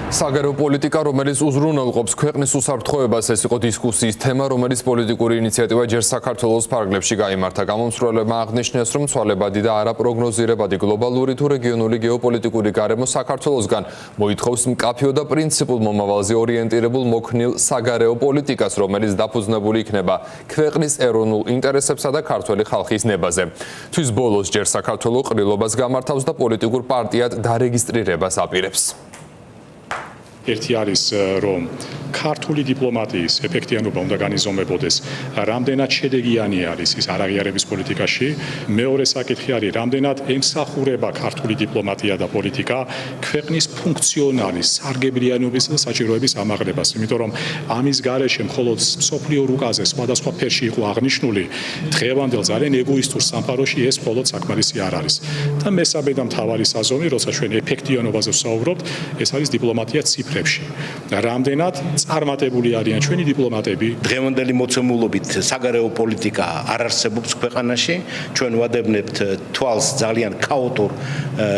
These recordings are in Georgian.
საგარეო პოლიტიკა, რომელიც უზრუნველყოფს ქვეყნის უსაფრთხოებას, ეს იყო დისკუსიის თემა, რომელიც პოლიტიკური ინიციატივა ჯერ საქართველოს ფარგლებში გაიმართა. გამომცემლებმა აღნიშნეს, რომ ცვალებადი და არაპროგნოზირებადი გლობალური თუ რეგიონული გეოპოლიტიკური გარემო საქართველოსგან მოითხოვს მკაფიო და პრინციპულ მომავალზე ორიენტირებულ მოქნილ საგარეო პოლიტიკას, რომელიც დაფუძნებული იქნება ქვეყნის ეროვნულ ინტერესებსა და ქართველი ხალხის ნებაზე. თვის ბოლოს ჯერ საქართველო ყრილობას გამართავს და პოლიტიკურ პარტიად დარეგისტრირებას აპირებს. ერთი არის რომ ქართული დიპლომატიის ეფექტიანობა უნდა განიზომებოდეს, რამდენად შედეგიანი არის ის არაღიარების პოლიტიკაში. მეორე საკითხი არის, რამდენად ემსახურება ქართული დიპლომატია და პოლიტიკა ქვეყნის ფუნქციონალის, სარგებლიანობის და საჭიროების ამაღლებას. იმიტომ რომ ამის გარეშე მხოლოდ მსოფლიო რუკაზე სხვადასხვა ფერში იყო აღნიშნული, დღევანდელ ძალიან ეგოისტურ სამყაროში ეს მხოლოდ საკმარისი არ არის. და მესამე და მთავარი საზომი, როცა ჩვენ ეფექტიანობაზე ვსაუბრობთ, ეს არის დიპლომატია ციფრ რამდენად წარმატებული არიან ჩვენი დიპლომატები. დღევანდელი მოცემულობით საგარეო პოლიტიკა არ არსებობს ქვეყანაში. ჩვენ ვადევნებთ თვალს ძალიან ქაოტურ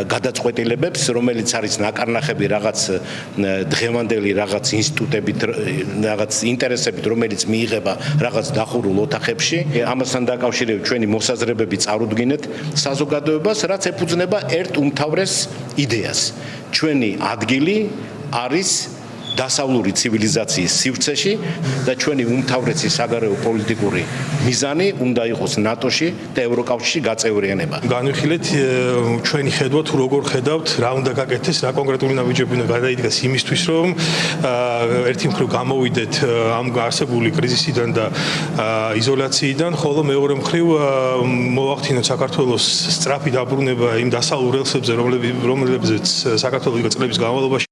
გადაწყვეტილებებს, რომელიც არის ნაკარნახები რაღაც დღევანდელი რაღაც ინსტიტუტებით, რაღაც ინტერესებით, რომელიც მიიღება რაღაც დახურულ ოთახებში. ამასთან დაკავშირებით ჩვენი მოსაზრებები წარუდგინეთ საზოგადოებას, რაც ეფუძნება ერთ უმთავრეს იდეას. ჩვენი ადგილი არის დასავლური ცივილიზაციის სივრცეში და ჩვენი უმთავრესი საგარეო პოლიტიკური მიზანი უნდა იყოს ნატოში და ევროკავშირში გაწევრიანება. განვიხილეთ ჩვენი ხედვა თუ როგორ ხედავთ, რა უნდა გაკეთდეს, რა კონკრეტული ნაბიჯები უნდა გადაიდგეს იმისთვის, რომ ერთი მხრივ გამოვიდეთ ამ არსებული კრიზისიდან და იზოლაციიდან, ხოლო მეორე მხრივ მოვახდინოთ საქართველოს სწრაფი დაბრუნება იმ დასავლურ რელსებზე, რომლებზეც საქართველოს წლების განმავლობაში